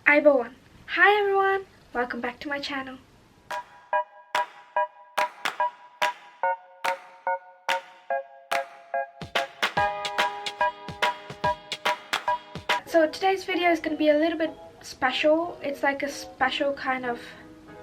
Ayubowan. Hi everyone, welcome back to my channel. So today's video is going to be a little bit special. It's like a special kind of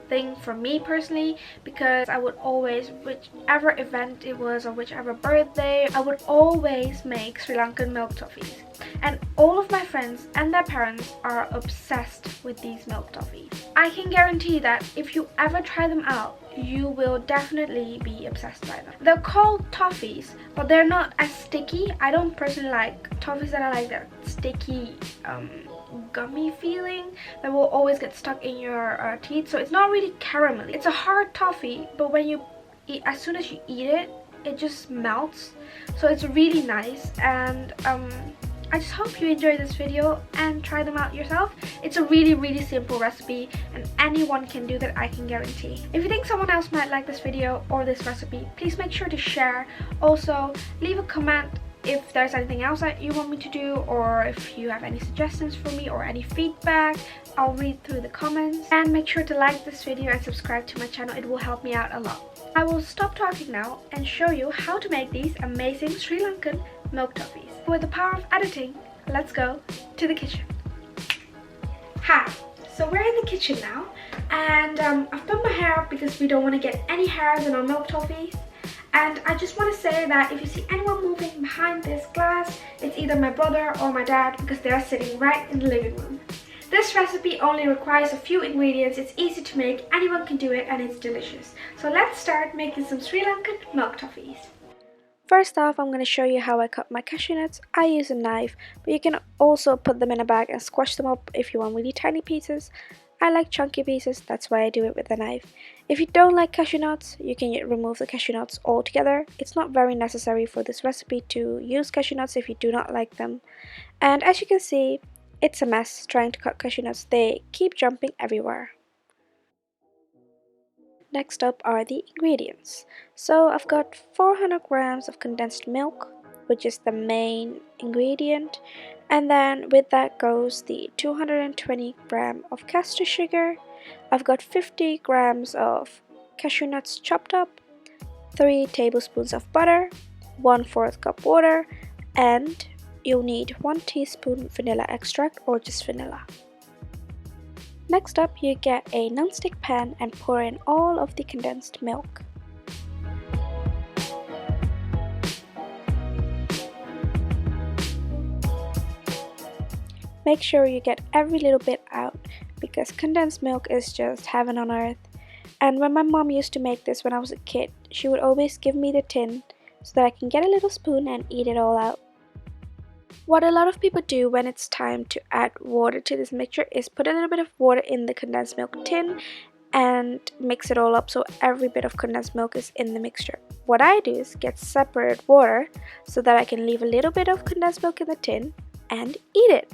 thing for me personally, because I would always, whichever event it was or whichever birthday, I would always make Sri Lankan milk toffees. And all of my friends and their parents are obsessed with these milk toffees. I can guarantee that if you ever try them out, you will definitely be obsessed by them. They're called toffees, but they're not as sticky. I don't personally like toffees that are like that sticky gummy feeling that will always get stuck in your teeth. So it's not really caramelly. It's a hard toffee, but when you eat, as soon as you eat it, it just melts. So it's really nice, and I just hope you enjoy this video and try them out yourself. It's a really simple recipe and anyone can do that, I can guarantee. If you think someone else might like this video or this recipe, please make sure to share. Also, leave a comment if there's anything else that you want me to do, or if you have any suggestions for me or any feedback. I'll read through the comments. And make sure to like this video and subscribe to my channel, it will help me out a lot. I will stop talking now and show you how to make these amazing Sri Lankan milk toffees. With the power of editing, let's go to the kitchen. Hi, so we're in the kitchen now, and I've done my hair up because we don't want to get any hairs in our milk toffees. And I just want to say that if you see anyone moving behind this glass, it's either my brother or my dad, because they are sitting right in the living room. This recipe only requires a few ingredients, it's easy to make, anyone can do it, and it's delicious. So let's start making some Sri Lankan milk toffees. First off, I'm going to show you how I cut my cashew nuts. I use a knife, but you can also put them in a bag and squash them up if you want really tiny pieces. I like chunky pieces, that's why I do it with a knife. If you don't like cashew nuts, you can remove the cashew nuts altogether. It's not very necessary for this recipe to use cashew nuts if you do not like them. And as you can see, it's a mess trying to cut cashew nuts. They keep jumping everywhere. Next up are the ingredients. So I've got 400 grams of condensed milk, which is the main ingredient, and then with that goes the 220 gram of castor sugar. I've got 50 grams of cashew nuts chopped up, 3 tablespoons of butter, 1/4 cup water, and you'll need 1 teaspoon vanilla extract or just vanilla. Next up, you get a non-stick pan and pour in all of the condensed milk. Make sure you get every little bit out, because condensed milk is just heaven on earth. And when my mom used to make this when I was a kid, she would always give me the tin so that I can get a little spoon and eat it all out. What a lot of people do when it's time to add water to this mixture is put a little bit of water in the condensed milk tin and mix it all up so every bit of condensed milk is in the mixture. What I do is get separate water so that I can leave a little bit of condensed milk in the tin and eat it.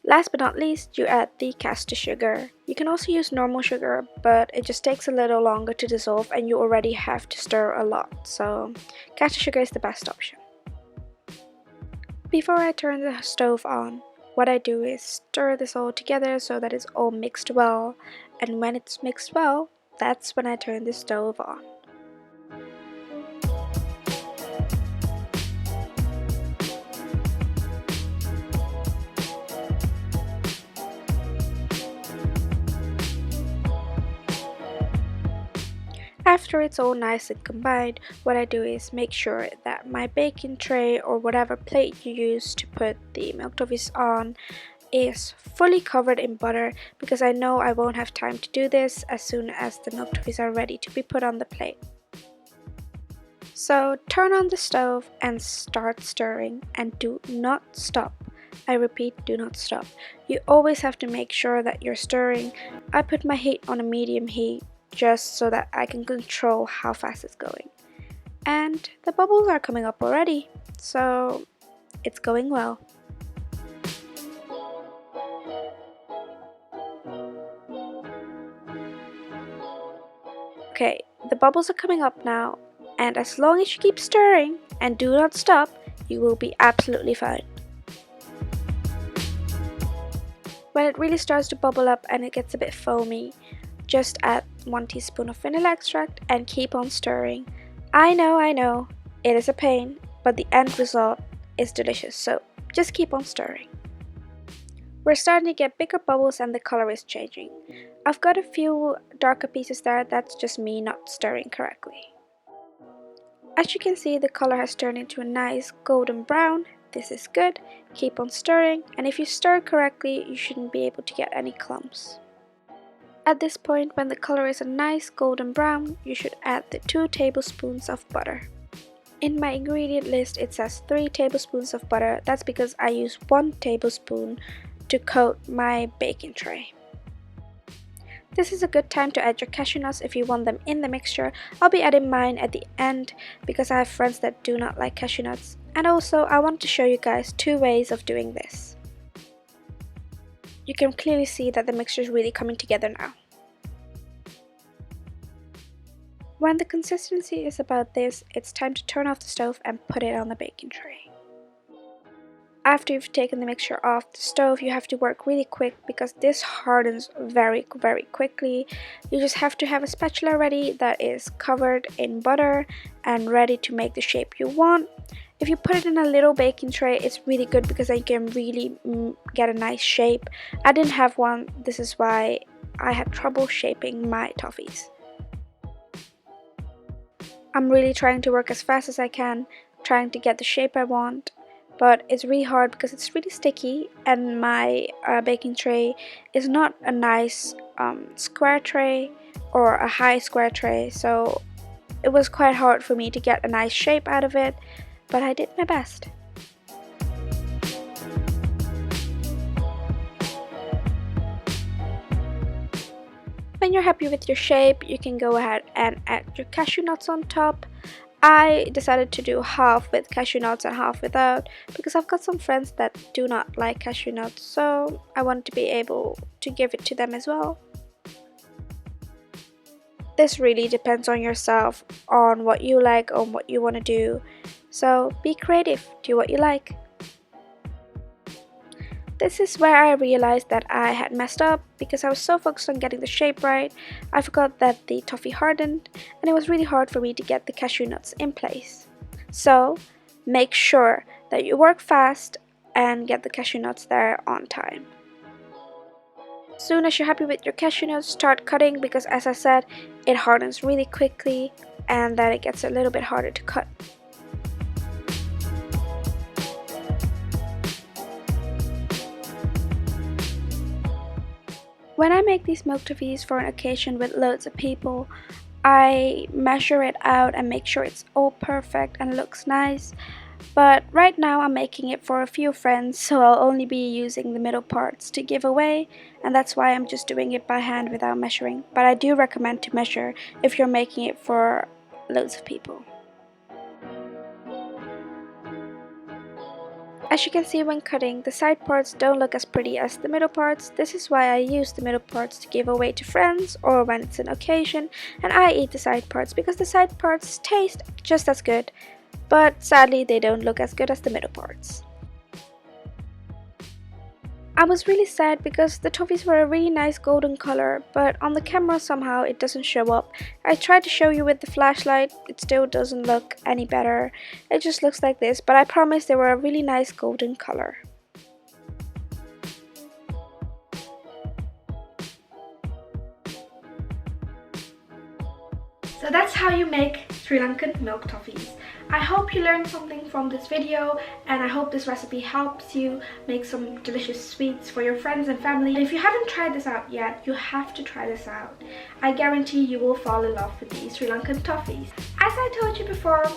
Last but not least, you add the castor sugar. You can also use normal sugar, but it just takes a little longer to dissolve and you already have to stir a lot, so castor sugar is the best option. Before I turn the stove on, what I do is stir this all together so that it's all mixed well, and when it's mixed well, that's when I turn the stove on. After it's all nice and combined, what I do is make sure that my baking tray or whatever plate you use to put the milk toffees on is fully covered in butter, because I know I won't have time to do this as soon as the milk toffees are ready to be put on the plate. So turn on the stove and start stirring, and do not stop. I repeat, do not stop. You always have to make sure that you're stirring. I put my heat on a medium heat just so that I can control how fast it's going. And the bubbles are coming up already, so it's going well. Okay, the bubbles are coming up now, and as long as you keep stirring and do not stop, you will be absolutely fine. When it really starts to bubble up and it gets a bit foamy, just add 1 teaspoon of vanilla extract and keep on stirring. I know, it is a pain, but the end result is delicious, so just keep on stirring. We're starting to get bigger bubbles and the color is changing. I've got a few darker pieces there, that's just me not stirring correctly. As you can see, the color has turned into a nice golden brown. This is good. Keep on stirring, and if you stir correctly, you shouldn't be able to get any clumps. At this point, when the color is a nice golden brown, you should add the 2 tablespoons of butter. In my ingredient list, it says 3 tablespoons of butter. That's because I use 1 tablespoon to coat my baking tray. This is a good time to add your cashew nuts if you want them in the mixture. I'll be adding mine at the end because I have friends that do not like cashew nuts. And also, I want to show you guys 2 ways of doing this. You can clearly see that the mixture is really coming together now. When the consistency is about this, it's time to turn off the stove and put it on the baking tray. After you've taken the mixture off the stove, you have to work really quick because this hardens very quickly. You just have to have a spatula ready that is covered in butter and ready to make the shape you want. If you put it in a little baking tray, it's really good because then you can really get a nice shape. I didn't have one, this is why I had trouble shaping my toffees. I'm really trying to work as fast as I can, trying to get the shape I want, but it's really hard because it's really sticky and my baking tray is not a nice square tray or a high square tray, so it was quite hard for me to get a nice shape out of it. But I did my best. When you're happy with your shape, you can go ahead and add your cashew nuts on top. I decided to do half with cashew nuts and half without because I've got some friends that do not like cashew nuts, so I wanted to be able to give it to them as well. This really depends on yourself, on what you like, on what you want to do. So be creative, do what you like. This is where I realized that I had messed up because I was so focused on getting the shape right. I forgot that the toffee hardened and it was really hard for me to get the cashew nuts in place. So make sure that you work fast and get the cashew nuts there on time. As soon as you're happy with your cashew nuts, start cutting because, as I said, it hardens really quickly and then it gets a little bit harder to cut. When I make these milk toffees for an occasion with loads of people, I measure it out and make sure it's all perfect and looks nice. But right now I'm making it for a few friends, so I'll only be using the middle parts to give away, and that's why I'm just doing it by hand without measuring. But I do recommend to measure if you're making it for loads of people. As you can see when cutting, the side parts don't look as pretty as the middle parts. This is why I use the middle parts to give away to friends or when it's an occasion, and I eat the side parts because the side parts taste just as good, but sadly they don't look as good as the middle parts. I was really sad because the toffees were a really nice golden color, but on the camera somehow it doesn't show up. I tried to show you with the flashlight, it still doesn't look any better. It just looks like this, but I promise they were a really nice golden color. So that's how you make Sri Lankan milk toffees. I hope you learned something from this video, and I hope this recipe helps you make some delicious sweets for your friends and family. And if you haven't tried this out yet, you have to try this out. I guarantee you will fall in love with these Sri Lankan toffees. As I told you before,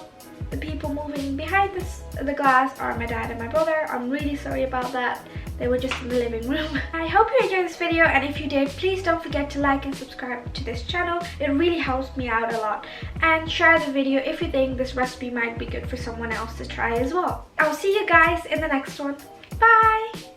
the people moving behind the glass are my dad and my brother. I'm really sorry about that. They were just in the living room. I hope you enjoyed this video, and if you did, please don't forget to like and subscribe to this channel. It really helps me out a lot. And share the video if you think this recipe might be good for someone else to try as well. I'll see you guys in the next one. Bye!